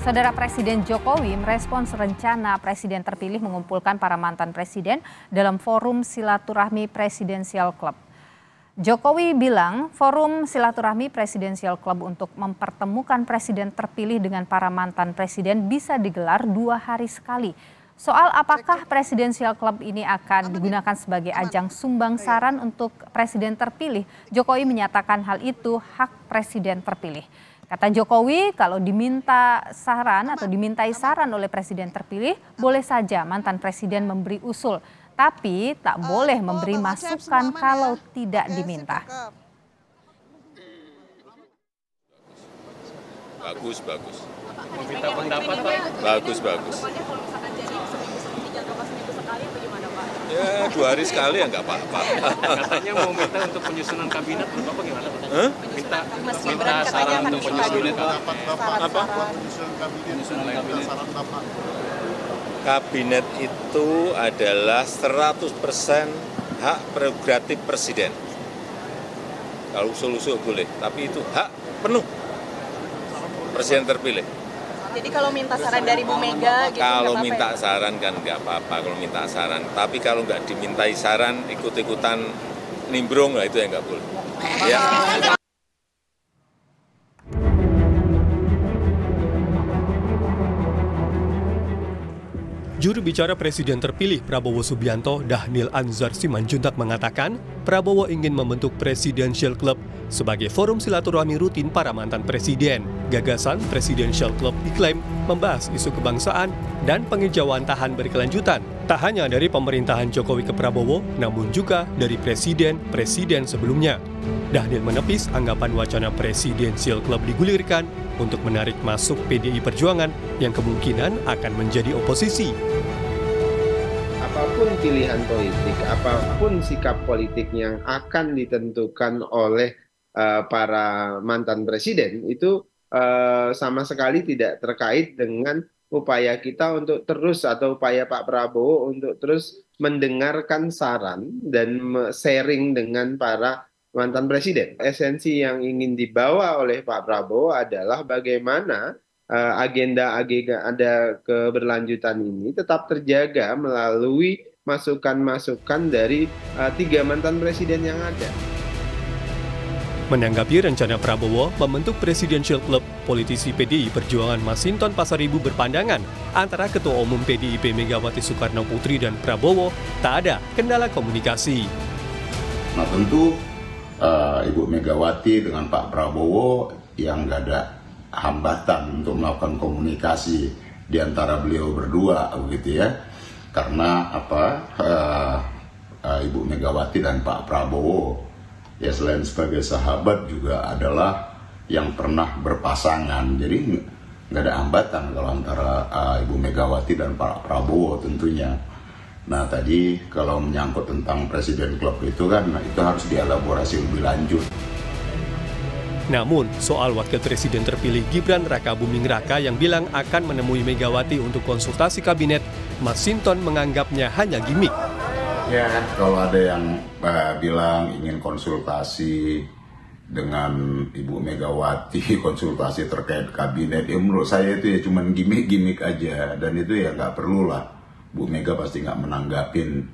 Saudara Presiden Jokowi merespons rencana Presiden terpilih mengumpulkan para mantan presiden dalam forum silaturahmi Presidensial Club. Jokowi bilang forum silaturahmi Presidensial Club untuk mempertemukan presiden terpilih dengan para mantan presiden bisa digelar 2 hari sekali. Soal apakah Presidensial Club ini akan digunakan sebagai ajang sumbang saran untuk presiden terpilih, Jokowi menyatakan hal itu hak presiden terpilih. Kata Jokowi, kalau diminta saran atau dimintai saran oleh presiden terpilih, boleh saja mantan presiden memberi usul, tapi tak boleh memberi masukan kalau tidak diminta. Bagus. Meminta pendapat, Pak? Bagus. Ya 2 hari sekali ya nggak apa-apa. Katanya mau minta untuk penyusunan kabinet, menurut Bapak gimana, Pak? Minta saran untuk penyusunan kabinet. Kabinet itu adalah 100% hak prerogatif presiden. Kalau usul-usul boleh, tapi itu hak penuh presiden terpilih. Jadi kalau minta saran dari Bu Mega gitu kalau nggak minta apa-apa ya? saran kan nggak apa-apa kalau minta saran. Tapi kalau nggak dimintai saran, ikut-ikutan nimbrung lah itu yang nggak boleh. Ya. Juru bicara Presiden terpilih Prabowo Subianto, Dhanil Anzar Simanjuntak mengatakan, Prabowo ingin membentuk Presidential Club sebagai forum silaturahmi rutin para mantan presiden. Gagasan Presidential Club diklaim membahas isu kebangsaan dan penghijauan tahan berkelanjutan, tak hanya dari pemerintahan Jokowi ke Prabowo, namun juga dari presiden-presiden sebelumnya. Dhanil menepis anggapan wacana Presidential Club digulirkan untuk menarik masuk PDI Perjuangan yang kemungkinan akan menjadi oposisi. Apapun pilihan politik, apapun sikap politik yang akan ditentukan oleh para mantan presiden, itu sama sekali tidak terkait dengan upaya kita untuk terus atau upaya Pak Prabowo untuk terus mendengarkan saran dan sharing dengan para mantan presiden. Esensi yang ingin dibawa oleh Pak Prabowo adalah bagaimana agenda keberlanjutan ini tetap terjaga melalui masukan-masukan dari 3 mantan presiden yang ada. Menanggapi rencana Prabowo membentuk Presidential Club, politisi PDI Perjuangan Masinton Pasaribu berpandangan antara Ketua Umum PDIP Megawati Soekarno Putri dan Prabowo tak ada kendala komunikasi. Nah tentu Ibu Megawati dengan Pak Prabowo yang nggak ada hambatan untuk melakukan komunikasi di antara beliau berdua, begitu ya. Karena Ibu Megawati dan Pak Prabowo ya selain sebagai sahabat juga adalah yang pernah berpasangan. Jadi nggak ada hambatan kalau antara Ibu Megawati dan Pak Prabowo tentunya. Nah tadi kalau menyangkut tentang Presiden Club itu kan itu harus dielaborasi lebih lanjut. Namun soal wakil presiden terpilih Gibran Raka Buming Raka yang bilang akan menemui Megawati untuk konsultasi kabinet, Masinton menganggapnya hanya gimmick. Ya kalau ada yang bilang ingin konsultasi dengan Ibu Megawati, konsultasi terkait kabinet, ya menurut saya itu ya cuma gimmick aja, dan itu ya nggak perlu lah. Bu Mega pasti nggak menanggapin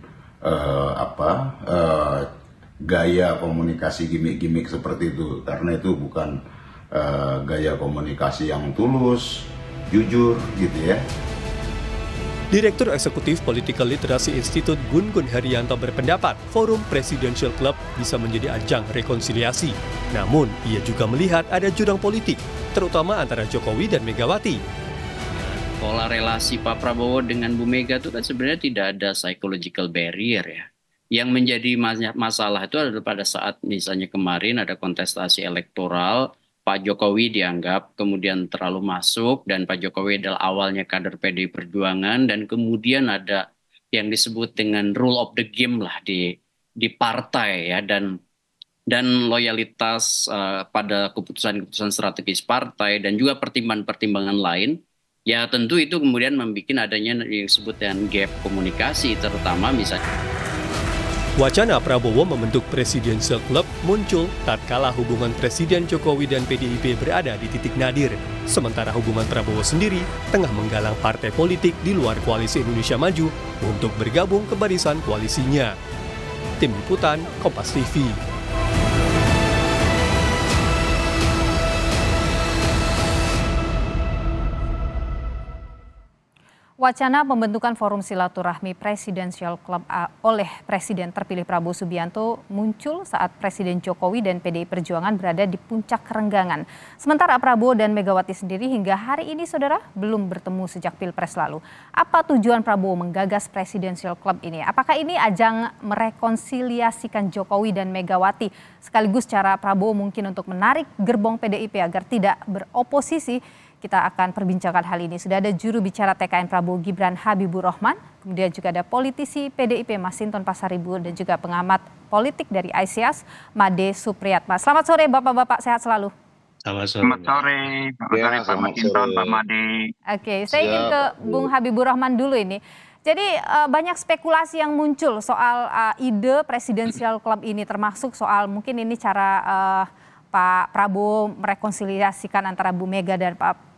gaya komunikasi gimmick seperti itu, karena itu bukan gaya komunikasi yang tulus, jujur gitu ya. Direktur Eksekutif Political Literacy Institute Gun Gun Herianto berpendapat forum Presidential Club bisa menjadi ajang rekonsiliasi. Namun, ia juga melihat ada jurang politik, terutama antara Jokowi dan Megawati. Pola relasi Pak Prabowo dengan Bu Mega itu kan sebenarnya tidak ada psychological barrier ya. Yang menjadi masalah itu adalah pada saat misalnya kemarin ada kontestasi elektoral, Pak Jokowi dianggap kemudian terlalu masuk dan Pak Jokowi adalah awalnya kader PDI Perjuangan dan kemudian ada yang disebut dengan rule of the game lah di partai ya dan loyalitas pada keputusan-keputusan strategis partai dan juga pertimbangan-pertimbangan lain. Ya tentu itu kemudian membuat adanya yang disebut dengan gap komunikasi terutama misalnya. Wacana Prabowo membentuk Presidential Club muncul tatkala hubungan Presiden Jokowi dan PDIP berada di titik nadir. Sementara hubungan Prabowo sendiri tengah menggalang partai politik di luar Koalisi Indonesia Maju untuk bergabung ke barisan koalisinya. Tim Liputan, Kompas TV. Wacana pembentukan forum silaturahmi Presidential Club oleh Presiden terpilih Prabowo Subianto muncul saat Presiden Jokowi dan PDI Perjuangan berada di puncak kerenggangan. Sementara Prabowo dan Megawati sendiri hingga hari ini, saudara, belum bertemu sejak Pilpres lalu. Apa tujuan Prabowo menggagas Presidential Club ini? Apakah ini ajang merekonsiliasikan Jokowi dan Megawati, sekaligus cara Prabowo mungkin untuk menarik gerbong PDIP agar tidak beroposisi? Kita akan perbincangkan hal ini. Sudah ada juru bicara TKN Prabowo Gibran Habibur Rahman, kemudian juga ada politisi PDIP Masinton Pasaribu dan juga pengamat politik dari ICIAS Made Supriyatma. Selamat sore Bapak-bapak, sehat selalu. Selamat sore. Pak Masinton, Pak Made. Oke, saya ingin ke Bung Habibur Rahman dulu ini. Jadi banyak spekulasi yang muncul soal ide Presidential Club ini, termasuk soal mungkin ini cara Pak Prabowo merekonsiliasikan antara Bu Mega dan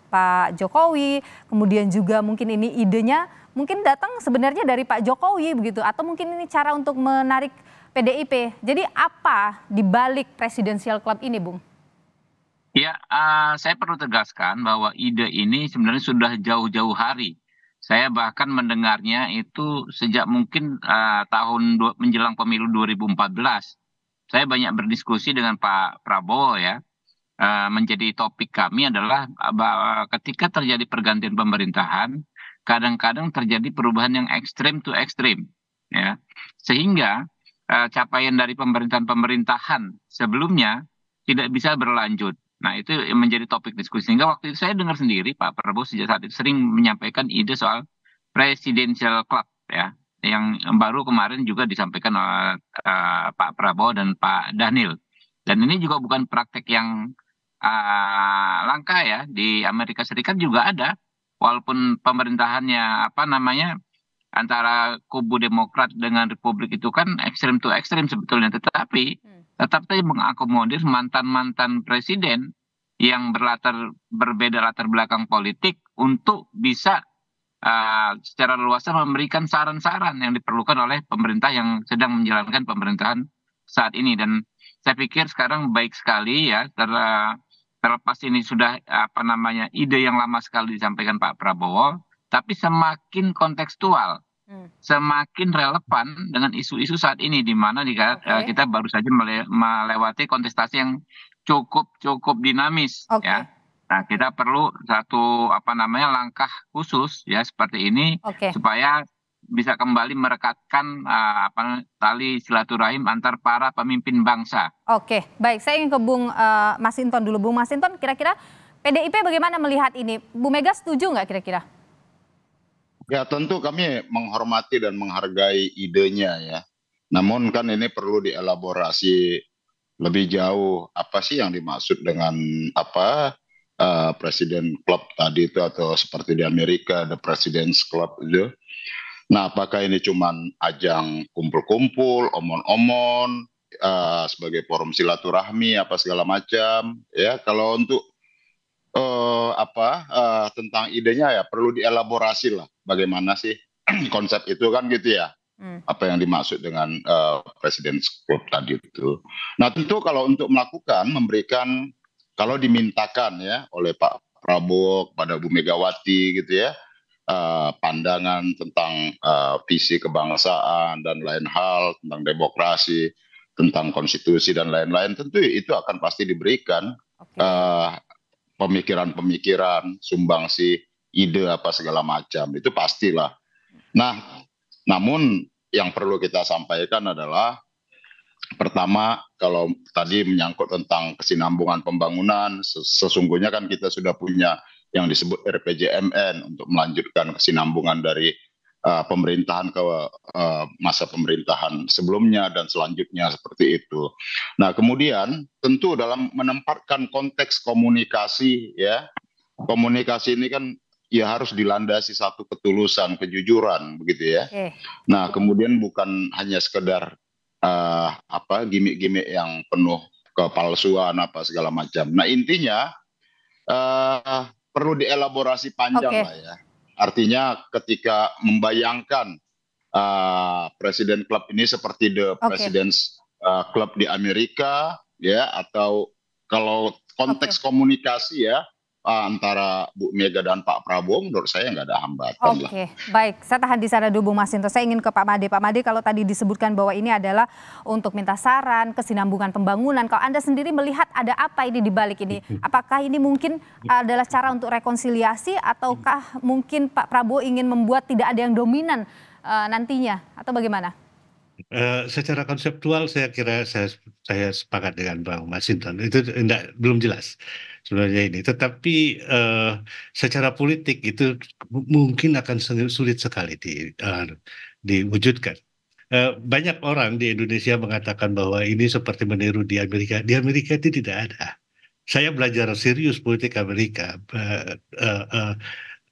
Pak Jokowi, kemudian juga mungkin ini idenya mungkin datang sebenarnya dari Pak Jokowi begitu, atau mungkin ini cara untuk menarik PDIP. Jadi apa di balik Presidential Club ini, Bung? Ya, saya perlu tegaskan bahwa ide ini sebenarnya sudah jauh-jauh hari. Saya bahkan mendengarnya itu sejak mungkin menjelang pemilu 2014. Saya banyak berdiskusi dengan Pak Prabowo ya. Menjadi topik kami adalah bahwa ketika terjadi pergantian pemerintahan, kadang-kadang terjadi perubahan yang ekstrim to ekstrim, ya, sehingga capaian dari pemerintahan sebelumnya tidak bisa berlanjut. Nah, itu menjadi topik diskusi. Sehingga waktu itu saya dengar sendiri Pak Prabowo sejak saat itu sering menyampaikan ide soal Presidential Club, ya, yang baru kemarin juga disampaikan oleh Pak Prabowo dan Pak Dhanil. Dan ini juga bukan praktek yang langka ya, di Amerika Serikat juga ada, walaupun pemerintahannya antara kubu Demokrat dengan Republik itu kan ekstrem to ekstrem sebetulnya, tetapi tetap saja mengakomodir mantan-mantan presiden yang berbeda latar belakang politik untuk bisa secara luas memberikan saran-saran yang diperlukan oleh pemerintah yang sedang menjalankan pemerintahan saat ini. Dan saya pikir sekarang baik sekali ya, terlepas ini sudah ide yang lama sekali disampaikan Pak Prabowo, tapi semakin kontekstual, semakin relevan dengan isu-isu saat ini, di mana kita baru saja melewati kontestasi yang cukup dinamis, ya. Nah, kita perlu satu langkah khusus ya seperti ini supaya bisa kembali merekatkan tali silaturahim antar para pemimpin bangsa. Oke, baik. Saya ingin ke Bung Masinton dulu. Bung Masinton, kira-kira PDIP bagaimana melihat ini? Bu Mega setuju nggak kira-kira? Ya, tentu kami menghormati dan menghargai idenya ya. Namun kan ini perlu dielaborasi lebih jauh, apa sih yang dimaksud dengan Presiden Club tadi itu, atau seperti di Amerika The President's Club itu. Nah, apakah ini cuman ajang kumpul-kumpul, omon-omon, sebagai forum silaturahmi apa segala macam ya? Kalau untuk tentang idenya ya perlu dielaborasi lah, bagaimana sih konsep itu kan gitu ya. Apa yang dimaksud dengan President's Club tadi itu. Nah, tentu kalau untuk memberikan, kalau dimintakan ya oleh Pak Prabowo kepada Bu Megawati gitu ya, pandangan tentang visi kebangsaan dan lain hal, tentang demokrasi, tentang konstitusi dan lain-lain, tentu itu akan pasti diberikan pemikiran-pemikiran, sumbangsi, ide apa segala macam, itu pastilah. Nah, namun yang perlu kita sampaikan adalah pertama, kalau tadi menyangkut tentang kesinambungan pembangunan, sesungguhnya kan kita sudah punya yang disebut RPJMN untuk melanjutkan kesinambungan dari pemerintahan ke masa pemerintahan sebelumnya dan selanjutnya seperti itu. Nah, kemudian tentu dalam menempatkan konteks komunikasi ya, komunikasi ini kan ya harus dilandasi satu ketulusan, kejujuran begitu ya. Nah, kemudian bukan hanya sekedar gimmick-gimmick yang penuh kepalsuan apa segala macam. Nah intinya perlu dielaborasi panjang lah ya. Artinya ketika membayangkan Presiden Club ini seperti The President's Club di Amerika ya, atau kalau konteks komunikasi ya antara Bu Mega dan Pak Prabowo, menurut saya nggak ada hambatan lah. Baik, saya tahan di sana dulu Bung Masinton. Saya ingin ke Pak Made. Pak Made, kalau tadi disebutkan bahwa ini adalah untuk minta saran, kesinambungan pembangunan. Kalau Anda sendiri melihat ada apa ini di balik ini? Apakah ini mungkin adalah cara untuk rekonsiliasi, ataukah mungkin Pak Prabowo ingin membuat tidak ada yang dominan nantinya, atau bagaimana? Secara konseptual saya kira saya sepakat dengan Bang Masinton. Itu belum jelas sebenarnya ini. Tetapi secara politik itu mungkin akan sulit sekali diwujudkan. Banyak orang di Indonesia mengatakan bahwa ini seperti meniru di Amerika. Di Amerika itu tidak ada. Saya belajar serius politik Amerika.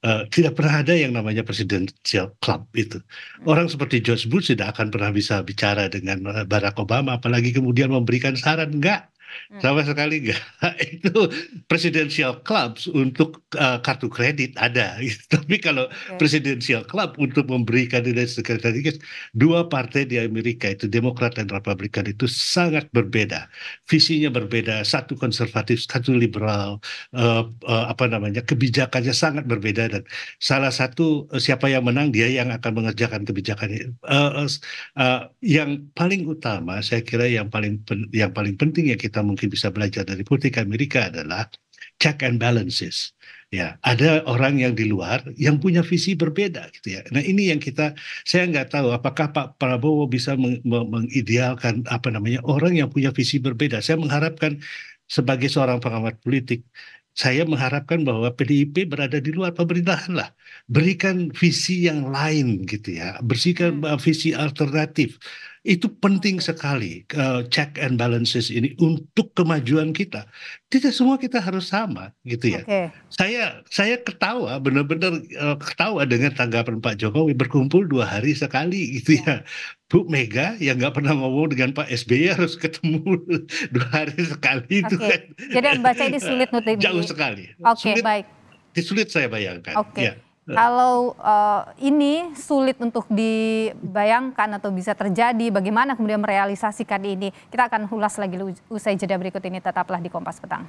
Tidak pernah ada yang namanya presidential club itu. Orang seperti George Bush tidak akan pernah bisa bicara dengan Barack Obama, apalagi kemudian memberikan saran. Enggak, sama sekali enggak. Itu presidential clubs untuk kartu kredit ada. Tapi kalau presidential club untuk memberikan kandidat, dua partai di Amerika itu Demokrat dan Republikan itu sangat berbeda. Visinya berbeda, satu konservatif, satu liberal, kebijakannya sangat berbeda, dan salah satu siapa yang menang dia yang akan mengerjakan kebijakan. Yang paling utama saya kira yang paling penting yang kita mungkin bisa belajar dari politik Amerika adalah check and balances. Ya, ada orang yang di luar yang punya visi berbeda gitu ya. Nah, ini yang saya nggak tahu apakah Pak Prabowo bisa mengidealkan orang yang punya visi berbeda. Saya mengharapkan sebagai seorang pengamat politik, saya mengharapkan bahwa PDIP berada di luar pemerintahan lah. Berikan visi yang lain gitu ya. Bersihkan visi alternatif. Itu penting sekali, check and balances ini untuk kemajuan kita. Tidak semua kita harus sama gitu ya. Saya ketawa, benar-benar ketawa dengan tanggapan Pak Jokowi, berkumpul 2 hari sekali gitu ya. Bu Mega yang nggak pernah ngomong dengan Pak SBY harus ketemu 2 hari sekali itu kan. Jadi membaca ini sulit jauh sekali. Baik. Sulit saya bayangkan. Ya. Kalau ini sulit untuk dibayangkan atau bisa terjadi, bagaimana kemudian merealisasikan ini? Kita akan ulas lagi usai jeda berikut ini. Tetaplah di Kompas Petang.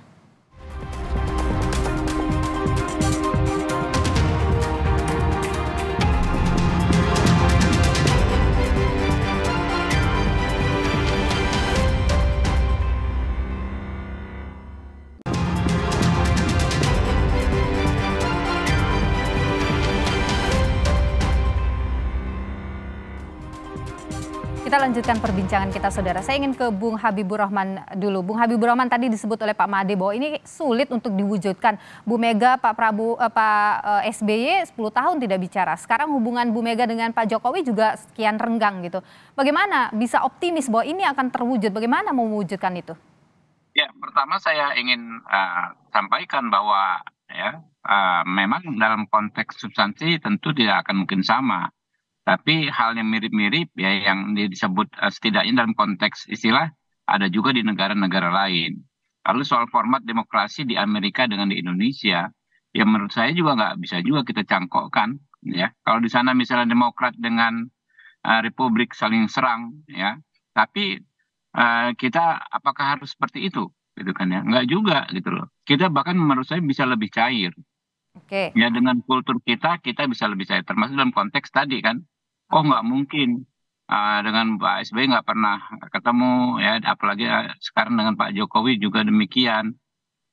Kita lanjutkan perbincangan kita, saudara. Saya ingin ke Bung Habibur Rahman dulu. Bung Habibur Rahman, tadi disebut oleh Pak Made bahwa ini sulit untuk diwujudkan. Bu Mega, Pak Prabowo, Pak SBY 10 tahun tidak bicara. Sekarang hubungan Bu Mega dengan Pak Jokowi juga sekian renggang gitu. Bagaimana bisa optimis bahwa ini akan terwujud? Bagaimana mau mewujudkan itu? Ya, pertama saya ingin sampaikan bahwa ya memang dalam konteks substansi tentu tidak akan mungkin sama. Tapi hal yang mirip-mirip ya yang disebut setidaknya dalam konteks istilah ada juga di negara-negara lain. Lalu soal format demokrasi di Amerika dengan di Indonesia, ya menurut saya juga nggak bisa juga kita cangkokkan. Ya, kalau di sana misalnya Demokrat dengan Republik saling serang, ya, tapi kita apakah harus seperti itu, gitu kan ya? Nggak juga gitu loh. Kita bahkan menurut saya bisa lebih cair. Ya dengan kultur kita bisa lebih cair. Termasuk dalam konteks tadi kan. Oh nggak mungkin dengan Pak SBY nggak pernah ketemu ya, apalagi sekarang dengan Pak Jokowi juga demikian.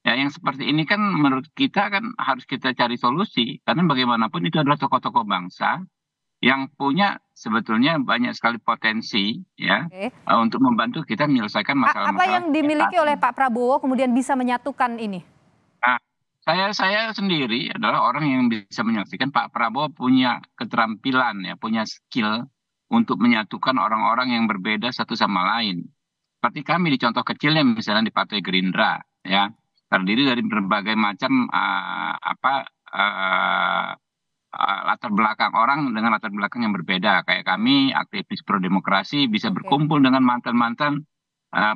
Ya yang seperti ini kan menurut kita kan harus kita cari solusi, karena bagaimanapun itu adalah tokoh-tokoh bangsa yang punya sebetulnya banyak sekali potensi ya untuk membantu kita menyelesaikan masalah-masalah. Apa yang dimiliki oleh Pak Prabowo kemudian bisa menyatukan ini? Nah, saya sendiri adalah orang yang bisa menyaksikan Pak Prabowo punya keterampilan ya, punya skill untuk menyatukan orang-orang yang berbeda satu sama lain. Seperti kami di contoh kecilnya misalnya di Partai Gerindra ya, terdiri dari berbagai macam latar belakang orang dengan latar belakang yang berbeda. Kayak kami aktivis pro demokrasi bisa Oke. berkumpul dengan mantan-mantan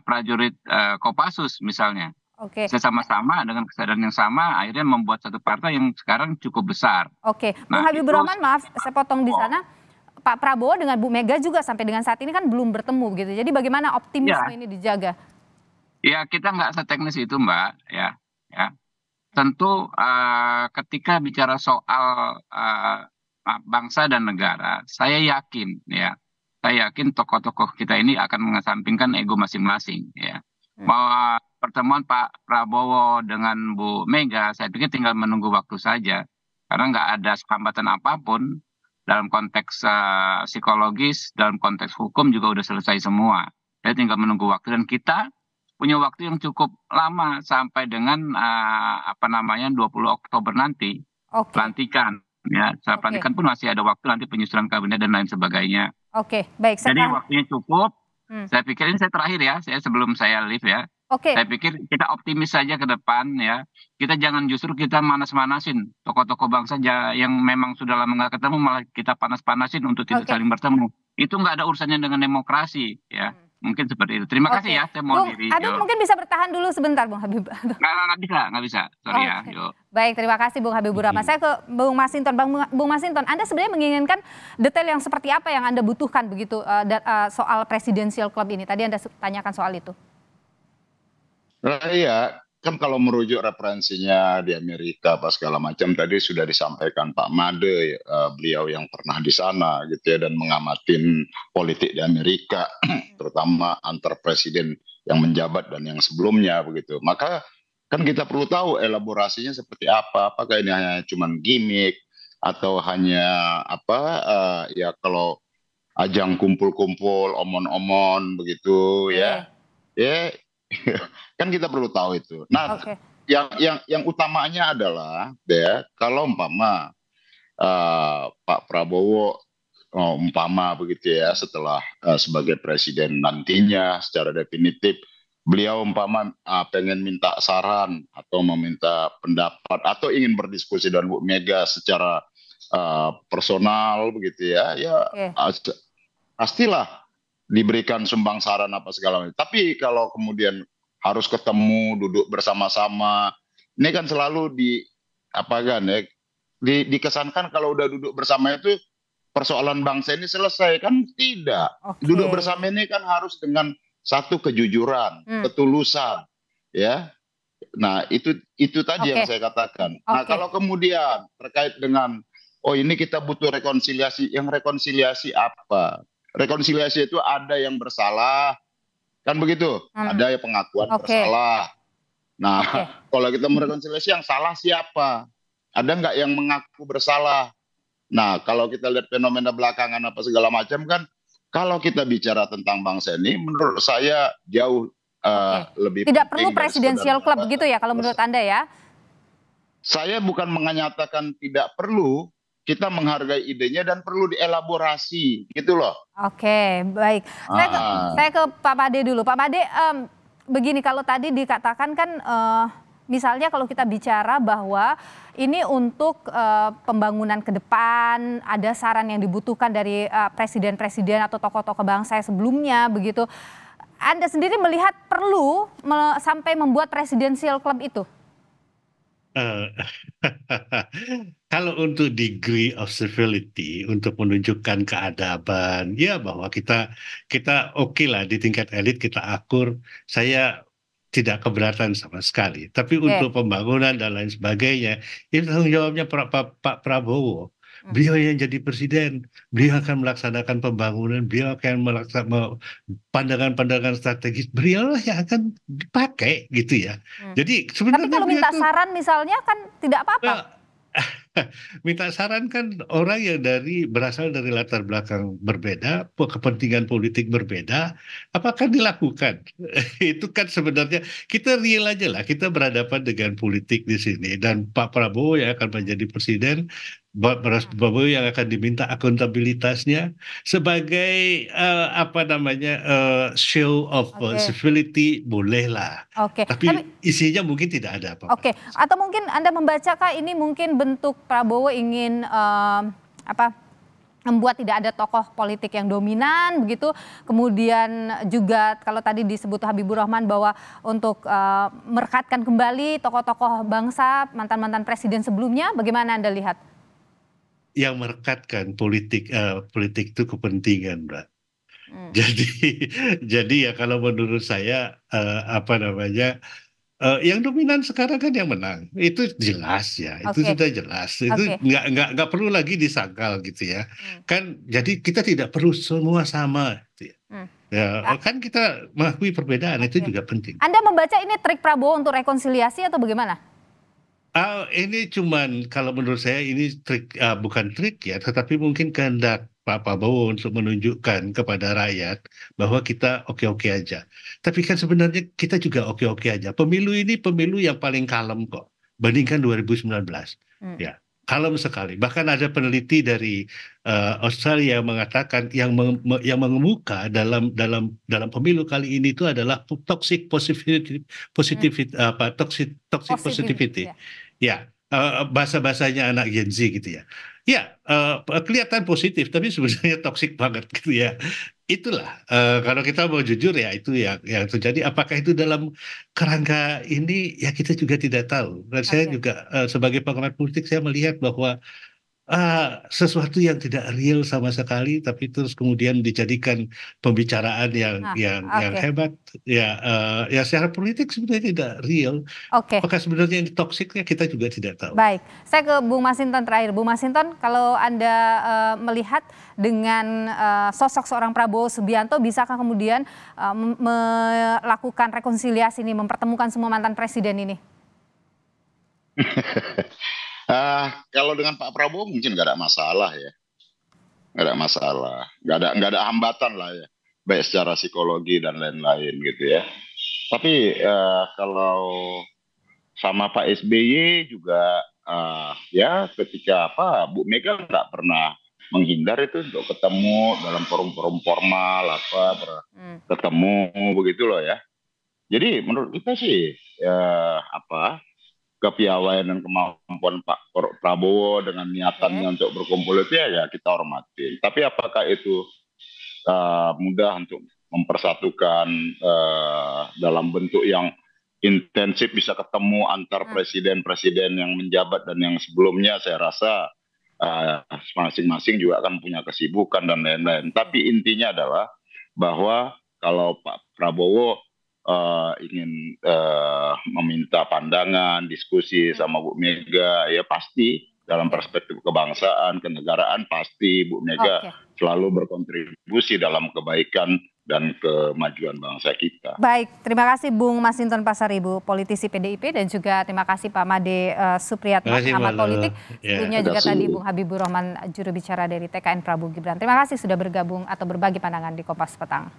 prajurit Kopassus misalnya. Oke. Bisa sama-sama dengan kesadaran yang sama akhirnya membuat satu partai yang sekarang cukup besar. Oke, Bung Nah, Habibur itu Rahman, maaf saya potong di sana. Pak Prabowo dengan Bu Mega juga sampai dengan saat ini kan belum bertemu gitu. Jadi bagaimana optimisme Ya. ini dijaga? Ya kita nggak seteknis itu Mbak, ya. Tentu ketika bicara soal bangsa dan negara, saya yakin tokoh-tokoh kita ini akan mengesampingkan ego masing-masing, ya. Bahwa pertemuan Pak Prabowo dengan Bu Mega, saya pikir tinggal menunggu waktu saja, karena nggak ada hambatan apapun dalam konteks psikologis, dalam konteks hukum juga udah selesai semua. Saya tinggal menunggu waktu dan kita punya waktu yang cukup lama sampai dengan 20 Oktober nanti pelantikan. Ya, setelah pelantikan pun masih ada waktu nanti penyusunan kabinet dan lain sebagainya. Oke, baik. Jadi waktunya cukup. Saya pikir ini saya terakhir ya, sebelum saya leave ya. Oke. Saya pikir kita optimis saja ke depan ya. Kita jangan justru kita manas-manasin tokoh-tokoh bangsa yang memang sudah lama nggak ketemu, malah kita panas-panasin untuk tidak saling bertemu. Itu nggak ada urusannya dengan demokrasi ya. Mungkin seperti itu. Terima kasih ya, saya mau diri. Habib mungkin bisa bertahan dulu sebentar, Bung Habib. Nggak bisa. Sorry ya. Yuk. Baik, terima kasih Bung Habibur Rahman. Saya ke Bung Masinton. Bung Masinton, Anda sebenarnya menginginkan detail yang seperti apa yang Anda butuhkan begitu soal Presidential Club ini? Tadi Anda tanyakan soal itu. Iya, kan kalau merujuk referensinya di Amerika apa segala macam tadi sudah disampaikan Pak Made, beliau yang pernah di sana gitu ya dan mengamatin politik di Amerika, terutama antar presiden yang menjabat dan yang sebelumnya begitu. Maka kan kita perlu tahu elaborasinya seperti apa, apakah ini hanya cuman gimmick atau hanya ya kalau ajang kumpul-kumpul omon-omon begitu ya. Ya kan kita perlu tahu itu. Nah, yang utamanya adalah ya kalau umpama Pak Prabowo umpama begitu ya setelah sebagai presiden nantinya secara definitif beliau umpama pengen minta saran atau meminta pendapat atau ingin berdiskusi dengan Bu Mega secara personal begitu ya, pastilah diberikan sumbang saran apa segala macam. Tapi kalau kemudian harus ketemu, duduk bersama-sama, ini kan selalu dikesankan kalau udah duduk bersama itu persoalan bangsa ini selesai, kan tidak. Duduk bersama ini kan harus dengan satu kejujuran, ketulusan, ya. Nah itu tadi yang saya katakan. Nah kalau kemudian terkait dengan ini kita butuh rekonsiliasi, yang rekonsiliasi apa? Rekonsiliasi itu ada yang bersalah, kan begitu? Ada yang pengakuan bersalah. Nah, kalau kita merekonsiliasi yang salah siapa? Ada nggak yang mengaku bersalah? Nah, kalau kita lihat fenomena belakangan apa segala macam kan, kalau kita bicara tentang bangsa ini, menurut saya jauh lebih tidak perlu Presidential Club begitu ya, kalau menurut Anda ya? Saya bukan menyatakan tidak perlu. Kita menghargai idenya dan perlu dielaborasi, gitu loh. Oke, baik. Saya ke Pak Made dulu. Pak Made, begini kalau tadi dikatakan kan, misalnya kalau kita bicara bahwa ini untuk pembangunan ke depan, ada saran yang dibutuhkan dari presiden-presiden atau tokoh-tokoh bangsa sebelumnya, begitu. Anda sendiri melihat perlu sampai membuat Presidential Club itu? Kalau untuk degree of civility, untuk menunjukkan keadaban, ya bahwa kita oke lah di tingkat elit kita akur, saya tidak keberatan sama sekali. Tapi untuk pembangunan dan lain sebagainya, itu tanggung jawabnya Pak Prabowo. Beliau yang jadi presiden, beliau akan melaksanakan pembangunan, beliau akan melaksanakan pandangan-pandangan strategis, beliau yang akan dipakai gitu ya. Jadi sebenarnya tapi kalau minta saran misalnya kan tidak apa-apa. Minta saran kan orang yang berasal dari latar belakang berbeda, kepentingan politik berbeda, apakah dilakukan? Itu kan sebenarnya kita real aja lah, kita berhadapan dengan politik di sini dan Pak Prabowo yang akan menjadi presiden Prabowo yang akan diminta akuntabilitasnya sebagai show of civility bolehlah. Tapi isinya mungkin tidak ada apa-apa. Atau mungkin Anda membacakah ini mungkin bentuk Prabowo ingin membuat tidak ada tokoh politik yang dominan begitu. Kemudian juga kalau tadi disebut Habibur Rahman bahwa untuk merekatkan kembali tokoh-tokoh bangsa, mantan-mantan presiden sebelumnya, bagaimana Anda lihat? Yang merekatkan politik itu kepentingan, Mbak. Jadi ya kalau menurut saya yang dominan sekarang kan yang menang, itu jelas ya, itu sudah jelas, itu nggak perlu lagi disangkal gitu ya, kan jadi kita tidak perlu semua sama, gitu ya. Kan kita mengakui perbedaan itu juga penting. Anda membaca ini trik Prabowo untuk rekonsiliasi atau bagaimana? Ini cuman kalau menurut saya ini trik, bukan trik ya, tetapi mungkin kehendak Pak Prabowo untuk menunjukkan kepada rakyat bahwa kita oke-oke aja. Tapi kan sebenarnya kita juga oke-oke aja. Pemilu ini pemilu yang paling kalem kok, bandingkan 2019. Ya, kalem sekali. Bahkan ada peneliti dari Australia yang mengatakan yang mengemuka dalam pemilu kali ini itu adalah toxic positivity. Ya, bahasa-bahasanya anak Gen Z gitu ya. Ya, kelihatan positif, tapi sebenarnya toksik banget gitu ya. Itulah, kalau kita mau jujur ya itu yang terjadi. Apakah itu dalam kerangka ini, ya kita juga tidak tahu. Dan saya juga sebagai pengamat politik, saya melihat bahwa sesuatu yang tidak real sama sekali, tapi terus kemudian dijadikan pembicaraan yang hebat. Ya, secara politik sebenarnya tidak real. Apakah sebenarnya ini toksiknya kita juga tidak tahu. Baik, saya ke Bung Masinton terakhir. Bung Masinton, kalau Anda melihat dengan sosok seorang Prabowo Subianto, bisakah kemudian melakukan rekonsiliasi ini, mempertemukan semua mantan presiden ini? Kalau dengan Pak Prabowo mungkin nggak ada masalah ya, nggak ada hambatan lah ya, baik secara psikologi dan lain-lain gitu ya. Tapi kalau sama Pak SBY juga ya ketika Bu Mega nggak pernah menghindar itu untuk ketemu dalam forum-forum formal ketemu begitu loh ya. Jadi menurut kita sih kepiawaian dan kemampuan Pak Prabowo dengan niatannya untuk berkumpul itu ya kita hormati. Tapi apakah itu mudah untuk mempersatukan dalam bentuk yang intensif bisa ketemu antar presiden-presiden yang menjabat dan yang sebelumnya, saya rasa masing-masing juga akan punya kesibukan dan lain-lain. Tapi intinya adalah bahwa kalau Pak Prabowo ingin meminta pandangan, diskusi sama Bu Mega, ya pasti dalam perspektif kebangsaan, kenegaraan pasti Bu Mega selalu berkontribusi dalam kebaikan dan kemajuan bangsa kita. Baik, terima kasih Bung Masinton Pasaribu, politisi PDIP, dan juga terima kasih Pak Made Supriyatna, pengamat politik. Sebelumnya juga tadi Bung Habibur Rahman, juru bicara dari TKN Prabowo Gibran. Terima kasih sudah bergabung atau berbagi pandangan di Kompas Petang.